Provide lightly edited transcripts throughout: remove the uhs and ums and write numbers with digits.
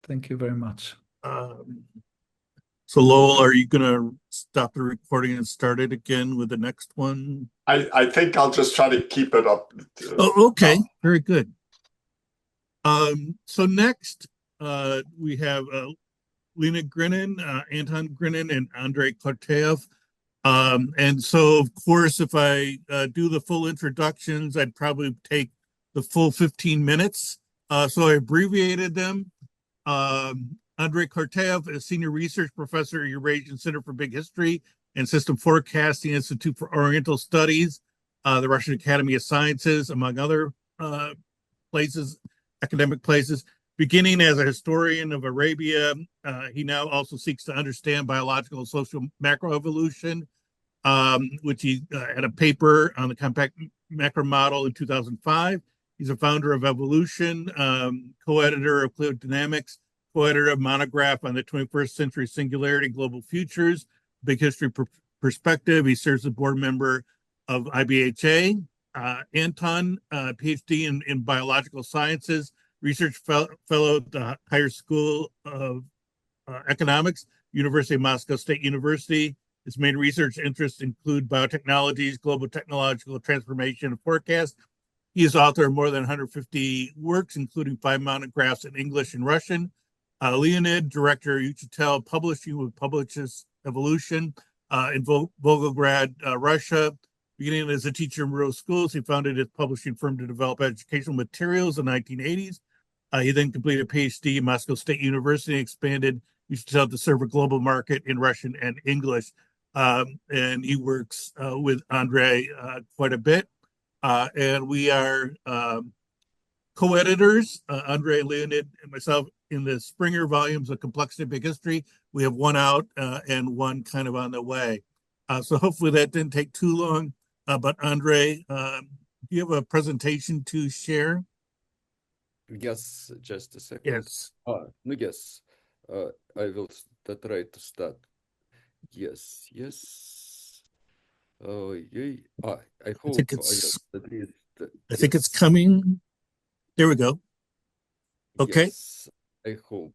Thank you very much. So Lowell, are you going to stop the recording and start it again with the next one? I think I'll just try to keep it up. Oh, okay. Very good. So next, we have Leonid Grinin, Anton Grinin, and Andrey Korotayev. And so, of course, if I do the full introductions, I'd probably take the full 15 minutes. So I abbreviated them. Andrey Korotayev is Senior Research Professor at Eurasian Center for Big History and System Forecasting Institute for Oriental Studies, the Russian Academy of Sciences, among other places, academic places. Beginning as a historian of Arabia, he now also seeks to understand biological and social macroevolution, which he had a paper on the compact macro model in 2005. He's a founder of Evolution, co-editor of Clear Dynamics, co-editor of Monograph on the 21st Century Singularity Global Futures, Big History Perspective. He serves as a board member of IBHA. Anton, PhD in biological sciences, research fellow at the Higher School of Economics, University of Moscow State University. His main research interests include biotechnologies, global technological transformation, and forecast. He is author of more than 150 works, including 5 monographs in English and Russian. Leonid, director of Eurasian Publishing, who publishes Evolution in Volgograd, Russia. Beginning as a teacher in rural schools, he founded his publishing firm to develop educational materials in the 1980s. He then completed a PhD at Moscow State University and expanded Eurasian to serve a global market in Russian and English. And he works with Andrey quite a bit. And we are co-editors, Andrey, Leonid, and myself, in the Springer volumes of Complexity of Big History. We have one out and one kind of on the way. So hopefully that didn't take too long. But Andrey, do you have a presentation to share? Yes, just a second. Yes. Yes. I will try to start. Yes. Oh, yeah. I hope I think it's coming. There we go. Okay. Yes, I hope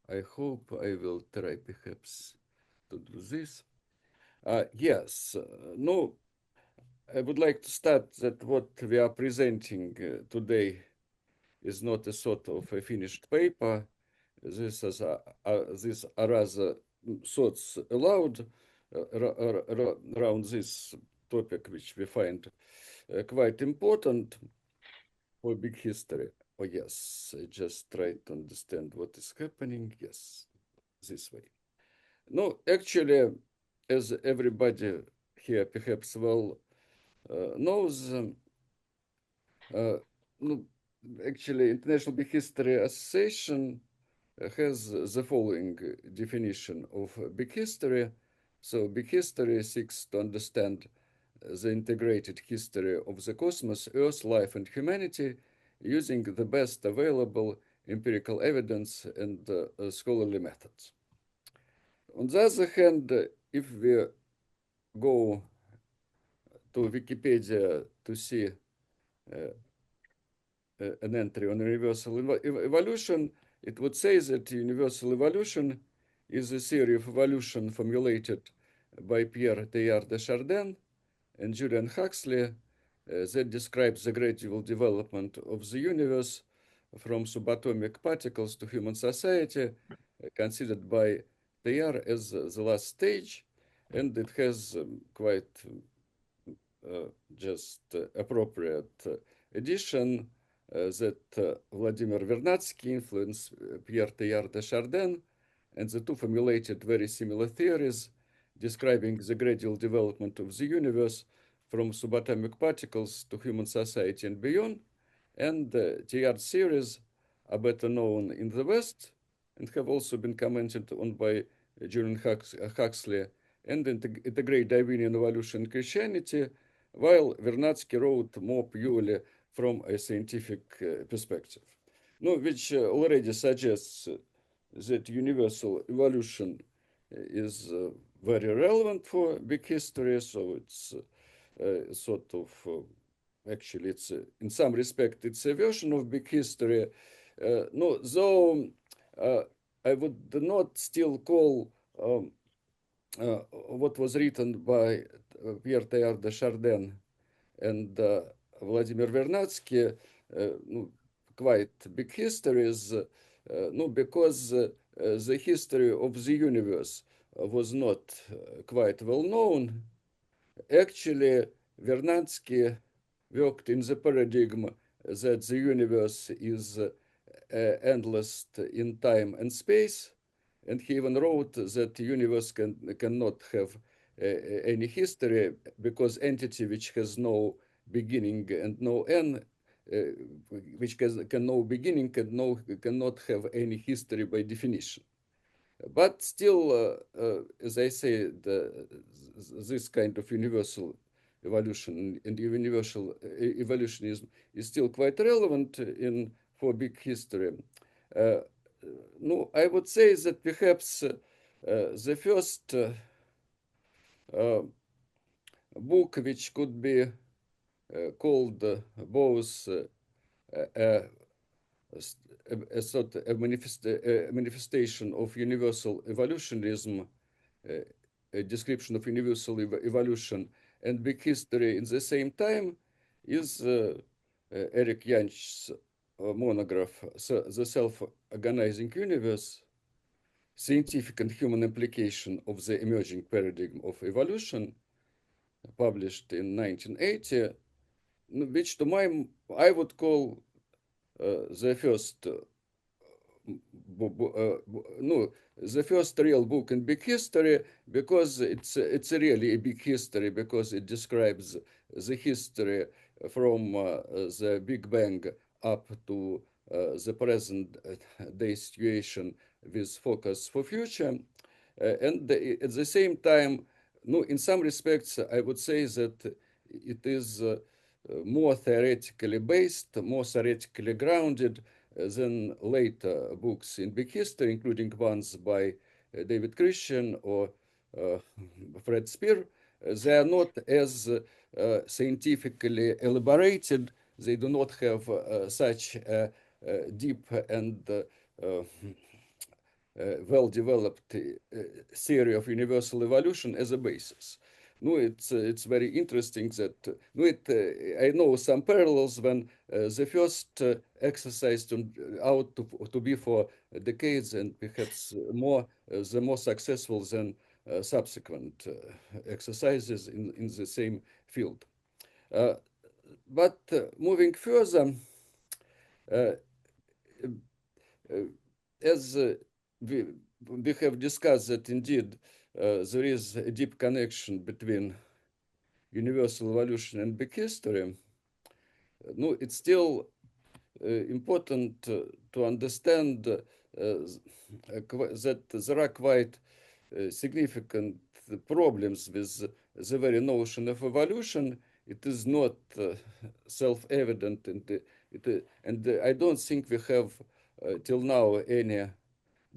I will try perhaps to do this. Yes. No, I would like to start that what we are presenting today is not a sort of a finished paper. These are rather thoughts aloud around this topic, which we find quite important for big history. Oh, yes, I just try to understand what is happening. Yes, this way. No, actually, as everybody here perhaps well knows, no, actually, International Big History Association has the following definition of big history. So big history seeks to understand the integrated history of the cosmos, Earth, life, and humanity using the best available empirical evidence and scholarly methods. On the other hand, if we go to Wikipedia to see an entry on universal evolution, it would say that universal evolution is a theory of evolution formulated by Pierre Teilhard de Chardin and Julian Huxley that describes the gradual development of the universe from subatomic particles to human society, considered by Teilhard as the last stage, and it has quite just appropriate addition that Vladimir Vernadsky influenced Pierre Teilhard de Chardin, and the two formulated very similar theories describing the gradual development of the universe from subatomic particles to human society and beyond. And Teilhard theories are better known in the West and have also been commented on by Julian Huxley and integrate Darwinian evolution and Christianity, while Vernadsky wrote more purely from a scientific perspective, which already suggests that universal evolution is very relevant for big history. So it's sort of, actually, it's in some respect, it's a version of big history. Though I would not still call what was written by Pierre Teilhard de Chardin and Vladimir Vernadsky quite big histories, because the history of the universe was not quite well known. Actually, Vernadsky worked in the paradigm that the universe is endless in time and space, and he even wrote that the universe cannot have any history because entity which has no beginning and no end, which can no beginning and cannot have any history by definition. But still, as I say, this kind of universal evolution and universal evolutionism is still quite relevant for big history. No, I would say that perhaps the first book which could be called both a sort of manifestation of universal evolutionism, a description of universal evolution, and big history in the same time is Eric Jansch's monograph, The Self-Organizing Universe, Scientific and Human Implication of the Emerging Paradigm of Evolution, published in 1980, which I would call the first the first real book in big history, because it's really a big history, because it describes the history from the Big Bang up to the present day situation with focus for future. And at the same time, in some respects, I would say that it is more theoretically based, more theoretically grounded than later books in big history, including ones by David Christian or Fred Spear. They are not as scientifically elaborated. They do not have such a deep and well-developed theory of universal evolution as a basis. It's very interesting that I know some parallels when the first exercise turned out to be for decades and perhaps the more successful than subsequent exercises in the same field. But moving further, as we have discussed that indeed there is a deep connection between universal evolution and big history, it's still important to understand that there are quite significant problems with the very notion of evolution. It is not self-evident, and I don't think we have till now any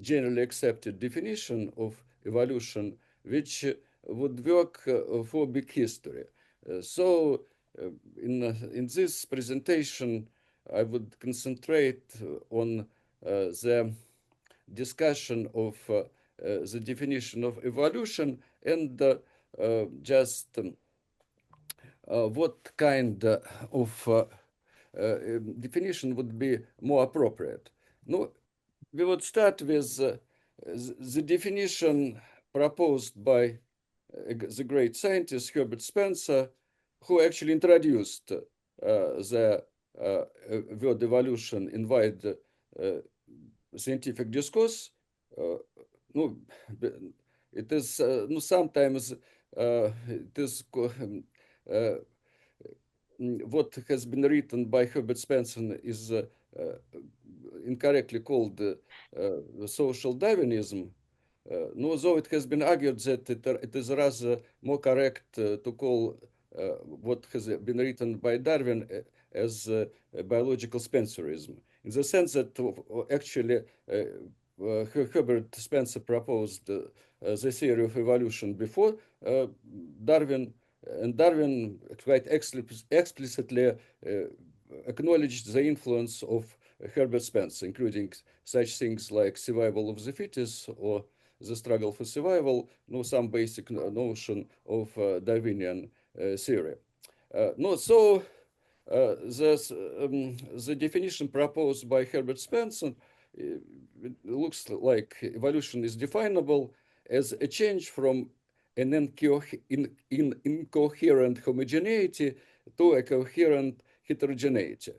generally accepted definition of evolution which would work for big history. So in this presentation, I would concentrate on the discussion of the definition of evolution and just what kind of definition would be more appropriate. We would start with the definition proposed by the great scientist Herbert Spencer, who actually introduced the word evolution in wide scientific discourse. It is sometimes it is what has been written by Herbert Spencer is incorrectly called social Darwinism. Though it has been argued that it is rather more correct to call what has been written by Darwin as biological Spencerism, in the sense that actually Herbert Spencer proposed the theory of evolution before Darwin, and Darwin quite explicitly acknowledged the influence of Herbert Spencer, including such things like survival of the fittest or the struggle for survival, some basic notion of Darwinian theory. So the definition proposed by Herbert Spencer looks like evolution is definable as a change from an incoherent homogeneity to a coherent heterogeneity.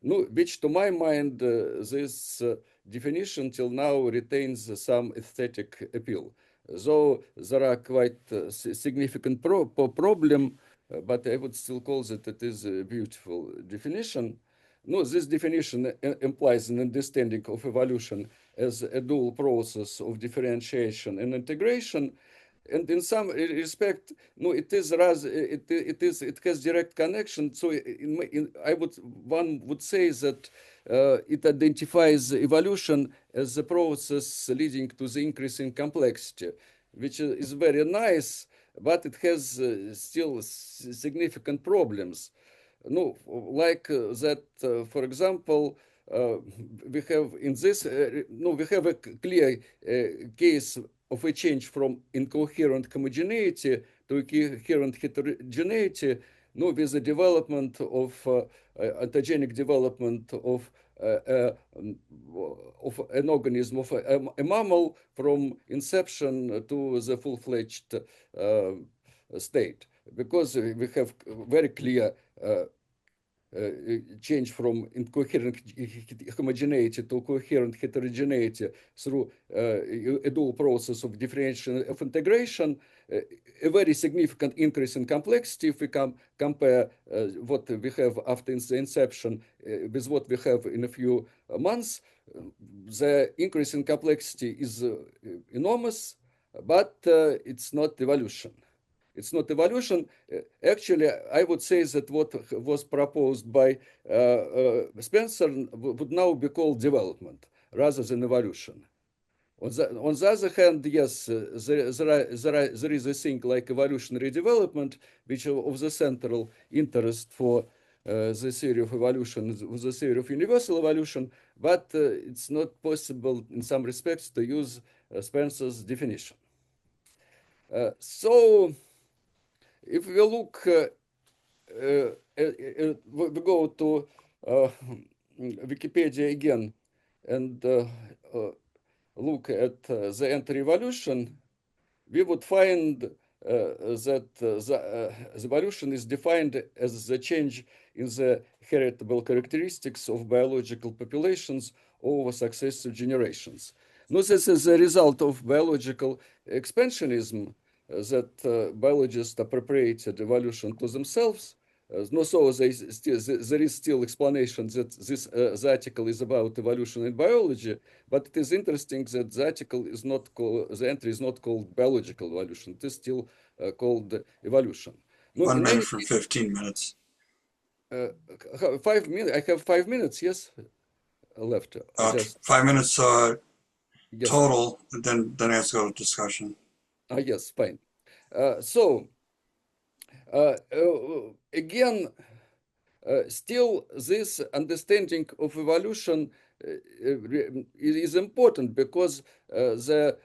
Which to my mind, this definition till now retains some aesthetic appeal. Though there are quite significant problem, but I would still call it is a beautiful definition. This definition implies an understanding of evolution as a dual process of differentiation and integration. And in some respect, it is rather it has direct connection. So one would say that it identifies evolution as a process leading to the increase in complexity, which is very nice, but it has still significant problems. Like that, for example, we have in this, we have a clear case of a change from incoherent homogeneity to coherent heterogeneity, with the development of ontogenic development of an organism, of a mammal from inception to the full-fledged state, because we have very clear change from incoherent homogeneity to coherent heterogeneity through a dual process of differentiation of integration, a very significant increase in complexity if we compare what we have after the inception with what we have in a few months. The increase in complexity is enormous, but it's not evolution. It's not evolution. Actually, I would say that what was proposed by Spencer would now be called development rather than evolution. On the other hand, yes, there is a thing like evolutionary development, which of the central interest for the theory of evolution was the theory of universal evolution, but it's not possible in some respects to use Spencer's definition. So, if we look, we go to Wikipedia again and look at the anti-evolution, we would find that the evolution is defined as the change in the heritable characteristics of biological populations over successive generations. This is a result of biological expansionism that biologists appropriated evolution to themselves. So there is still explanation that this article is about evolution in biology, but it is interesting that the article is not called, the entry is not called biological evolution. It is still called evolution. 1 minute from 15 minutes. 5 minutes. I have 5 minutes. Yes, left. 5 minutes yes. total. Then I have to go to discussion. Yes, fine. So again, still this understanding of evolution is important because the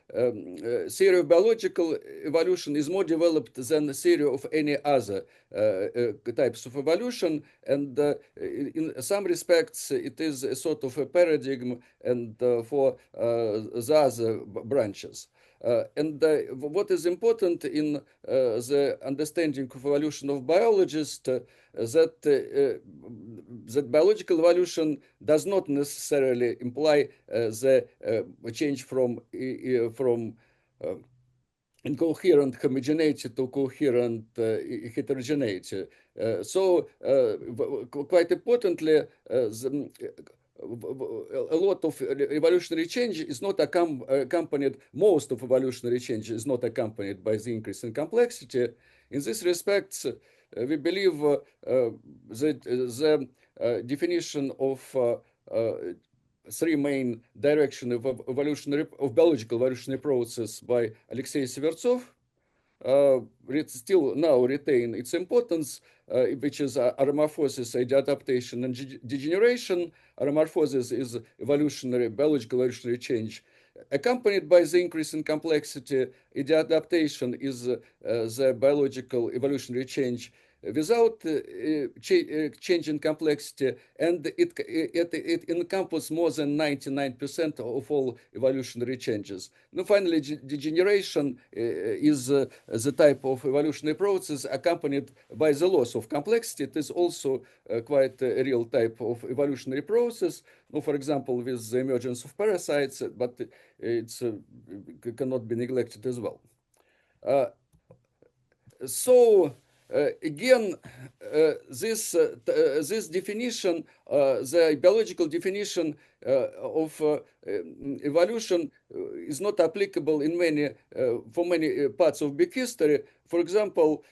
theory of biological evolution is more developed than the theory of any other types of evolution, and in some respects it is a sort of a paradigm and for the other branches. And what is important in the understanding of evolution of biologists that biological evolution does not necessarily imply the change from incoherent homogeneity to coherent heterogeneity. So quite importantly, a lot of evolutionary change is not accompanied, most of evolutionary change is not accompanied by the increase in complexity. In this respect, we believe that the definition of three main directions of biological evolutionary process by Alexei Severtsov still now retain its importance, which is aramorphosis, adaptation, and degeneration. Aramorphosis is evolutionary, biological evolutionary change, accompanied by the increase in complexity. Adaptation is the biological evolutionary change without change in complexity, and it encompasses more than 99% of all evolutionary changes. Now, finally, degeneration is the type of evolutionary process accompanied by the loss of complexity. It is also quite a real type of evolutionary process. Now, for example, with the emergence of parasites, but it cannot be neglected as well. Again, this definition, the biological definition of evolution, is not applicable in for many parts of big history. For example,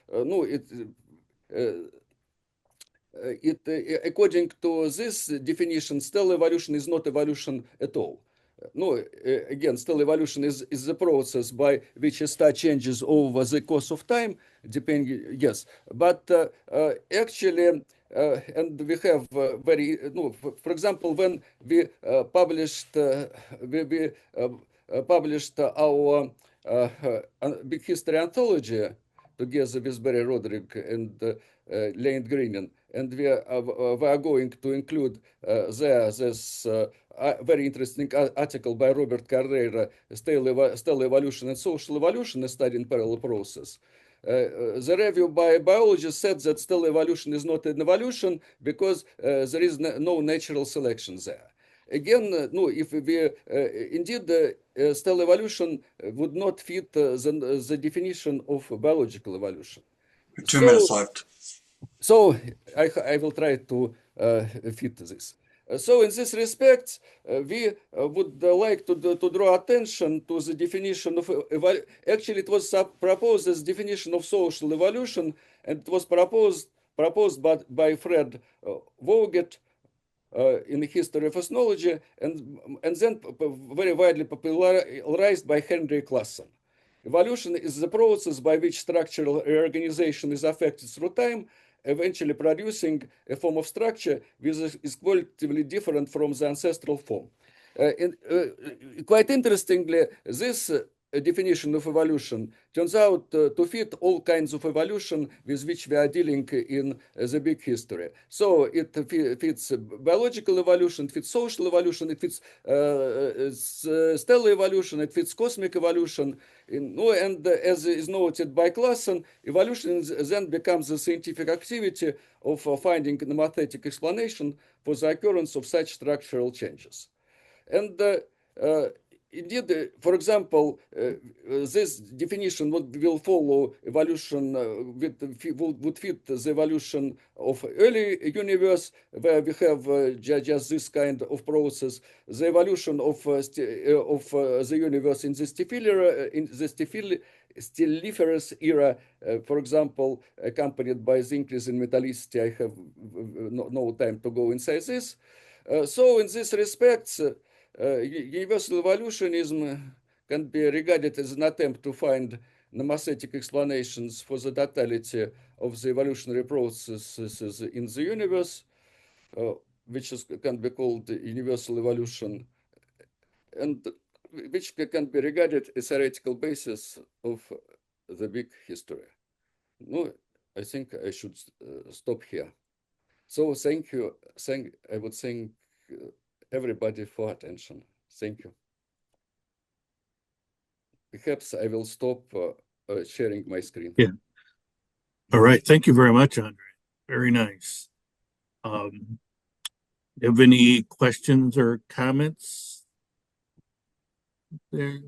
according to this definition, still evolution is not evolution at all. No, again, still evolution is the process by which a star changes over the course of time, depending, yes. But actually, and we have very, for example, when we published our big history anthology together with Barry Roderick and Leonid Grinin, and we are going to include there this very interesting article by Robert Carrera, Stellar Evolution and Social Evolution, a study in parallel process. The review by biologists said that stellar evolution is not an evolution because there is no natural selection there. Again, no, if we indeed stellar evolution would not fit the definition of biological evolution. 2 minutes left. So I will try to fit this. So in this respect, we would like to draw attention to the definition of actually it was proposed as definition of social evolution, and it was proposed by Fred Vogt in the history of ethnology, and then very widely popularized by Henry Claassen. Evolution is the process by which structural reorganization is affected through time, eventually producing a form of structure which is qualitatively different from the ancestral form. Quite interestingly, this definition of evolution turns out to fit all kinds of evolution with which we are dealing in the big history. So it fits biological evolution, it fits social evolution, it fits stellar evolution, it fits cosmic evolution. And as is noted by Claassen, evolution then becomes a scientific activity of finding a mathematical explanation for the occurrence of such structural changes. And indeed, for example, this definition will follow evolution, would fit the evolution of early universe, where we have just this kind of process, the evolution of the universe in the stelliferous era, for example, accompanied by the increase in metallicity. I have no time to go inside this. So in this respect, universal evolutionism can be regarded as an attempt to find mathematical explanations for the totality of the evolutionary processes in the universe, which can be called universal evolution, and which can be regarded as a theoretical basis of the big history. No, I think I should stop here. So thank you. I would thank everybody for attention. Thank you. Perhaps I will stop sharing my screen. Yeah. All right. Thank you very much, Andrey. Very nice. You have any questions or comments there?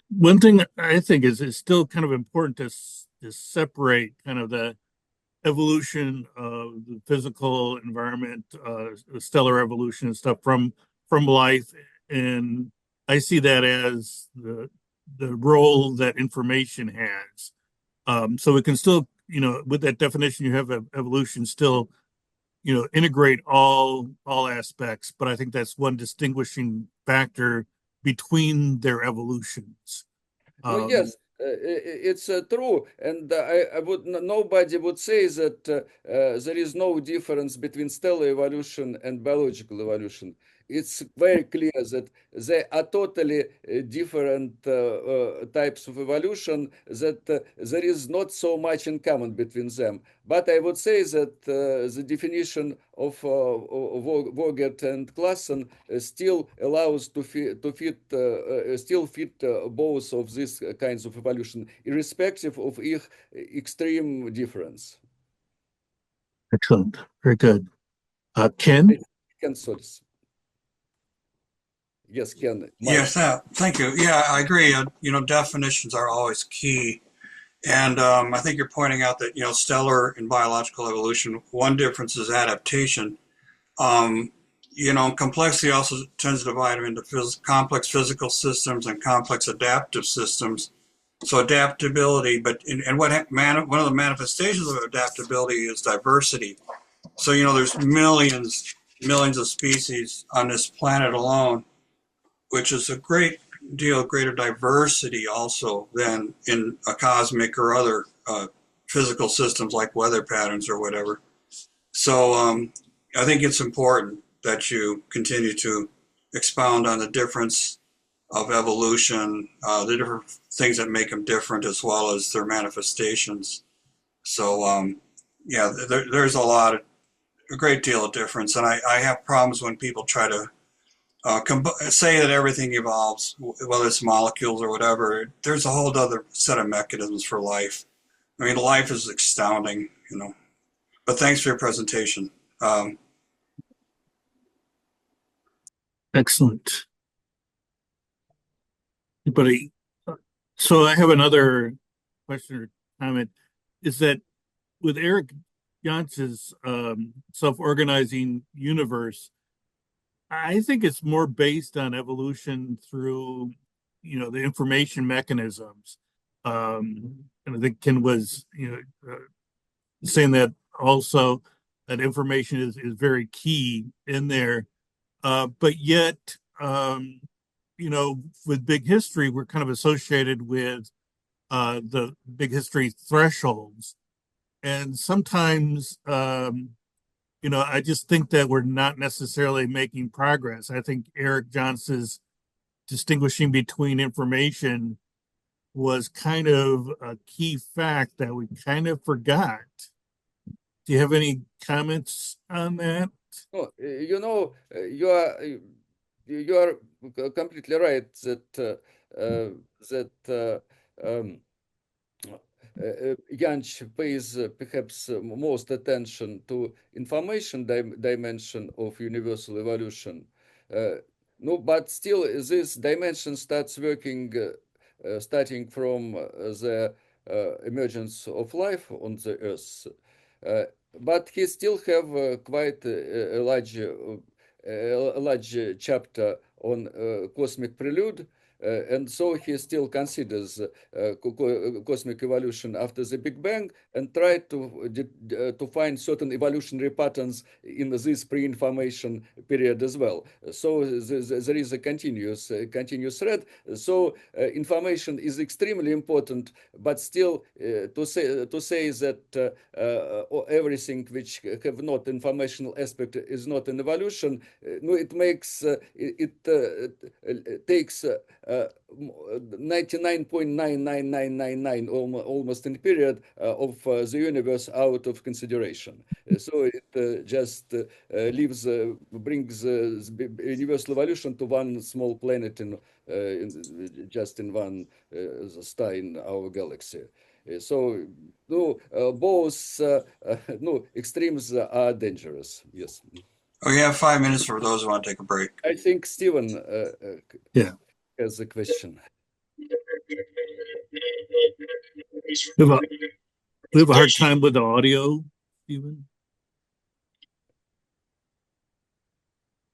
One thing I think is still kind of important to separate kind of the evolution of the physical environment, stellar evolution and stuff from life, and I see that as the role that information has. So it can still, with that definition, you have evolution still, integrate all aspects. But I think that's one distinguishing factor between their evolutions. Well, yes, it's true, and I would nobody would say that there is no difference between stellar evolution and biological evolution. It's very clear that they are totally different types of evolution, that there is not so much in common between them. But I would say that the definition of Vogert and Classen still allows to fit both of these kinds of evolution, irrespective of each extreme difference. Excellent. Very good. Ken? Ken Solis. Yes, Ken. Mike. Yes, thank you. Yeah, I agree. Definitions are always key. And I think you're pointing out that, stellar and biological evolution, one difference is adaptation. Complexity also tends to divide them into complex physical systems and complex adaptive systems. So adaptability, one of the manifestations of adaptability is diversity. So, there's millions of species on this planet alone, which is a great deal greater diversity also than in a cosmic or other physical systems like weather patterns or whatever. So I think it's important that you continue to expound on the difference of evolution, the different things that make them different, as well as their manifestations. So there's a great deal of difference, and I have problems when people try to say that everything evolves, whether it's molecules or whatever. There's a whole other set of mechanisms for life. I mean, life is astounding, But thanks for your presentation. Excellent. Anybody? So I have another question or comment. Is that with Eric Jantz's self-organizing universe, I think it's more based on evolution through, the information mechanisms. And I think Ken was, saying that also, that information is very key in there. But yet, with big history, we're kind of associated with the big history thresholds. And sometimes, I just think that we're not necessarily making progress. I think Eric Jantz's distinguishing between information was kind of a key fact that we kind of forgot. Do you have any comments on that? Oh, you are completely right that Jansch pays perhaps most attention to information dimension of universal evolution. No, but still, this dimension starts working, starting from the emergence of life on the Earth. But he still have quite a large chapter on cosmic prelude, and so he still considers cosmic evolution after the Big Bang and try to find certain evolutionary patterns in this pre-information period as well. So there is a continuous thread. So information is extremely important, but still to say that everything which have not informational aspect is not an evolution. No, it makes it takes 99.99999 almost in period of the universe out of consideration. So it just brings universal evolution to one small planet just in one star in our galaxy. So both extremes are dangerous. Yes. We have 5 minutes for those who want to take a break. I think Stephen has a question. We have a hard time with the audio,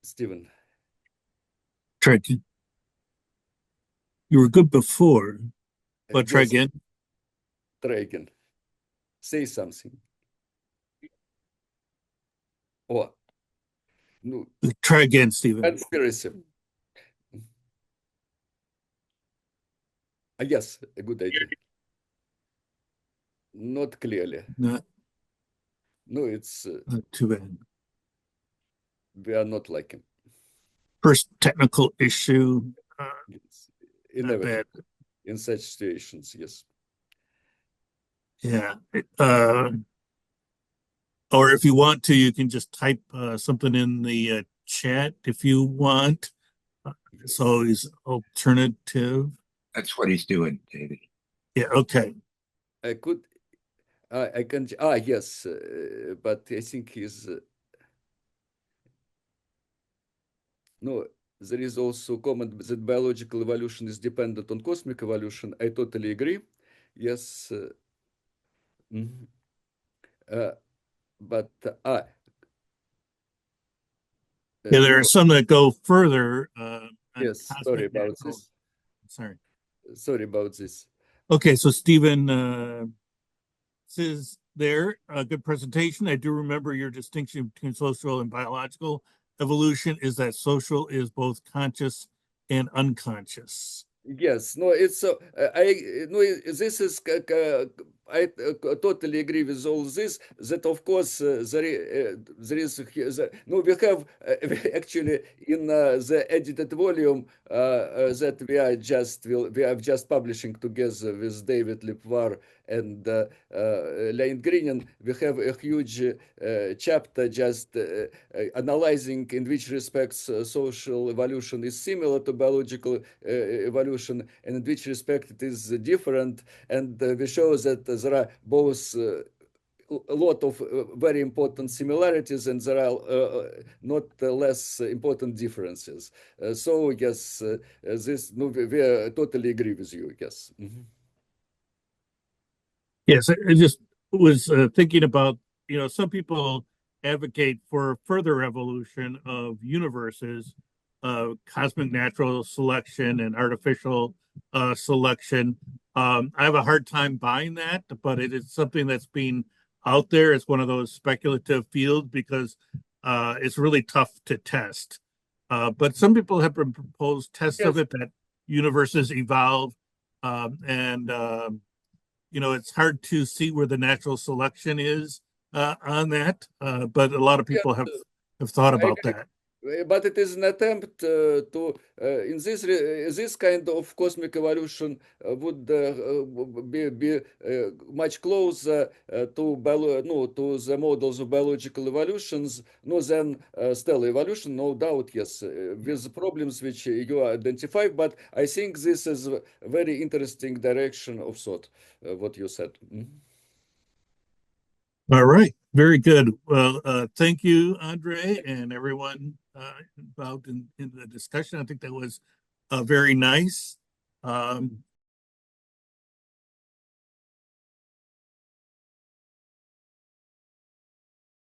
Stephen. Try to. You were good before, but try again. Try again. Say something. Oh. No. Try again, Stephen. Conspiracy. Yes, a good idea. Not clearly. Not, No, it's not too bad. we are not like him. First technical issue, It's not bad. inevitable in such situations. Yes. Yeah. Or if you want to, you can just type something in the chat if you want. It's always alternative. That's what he's doing, David. Yeah, okay. I could. I can. Yes, but I think he's. No, there is also comment that biological evolution is dependent on cosmic evolution. I totally agree. Yes. Mhm. But Yeah, there are some that go further. Yes, sorry about this. Sorry. Sorry about this. Okay, so Stephen says there, a good presentation. I do remember your distinction between social and biological evolution is that social is both conscious and unconscious. Yes, no, it's I no, this is I totally agree with all this. That of course there is no, we have actually in the edited volume that we are just publishing together with David Lipvar and Leonid Grinin. We have a huge chapter just analyzing in which respects social evolution is similar to biological evolution and in which respect it is different. And we show that there are both a lot of very important similarities and there are not less important differences. So yes, this no, we totally agree with you. Yes. Mm-hmm. Yes, I just was thinking about, some people advocate for further evolution of universes, cosmic natural selection and artificial selection. I have a hard time buying that, but it is something that's being out there. It's one of those speculative fields because it's really tough to test. But some people have proposed tests of it that universes evolve and it's hard to see where the natural selection is on that, but a lot of people have thought about that. But it is an attempt to in this kind of cosmic evolution would be much closer to the models of biological evolutions, no than stellar evolution, no doubt. Yes, with problems which you identify. But I think this is a very interesting direction of thought. What you said. Mm-hmm. All right, very good. Well, thank you, Andrey, and everyone involved in the discussion. I think that was very nice.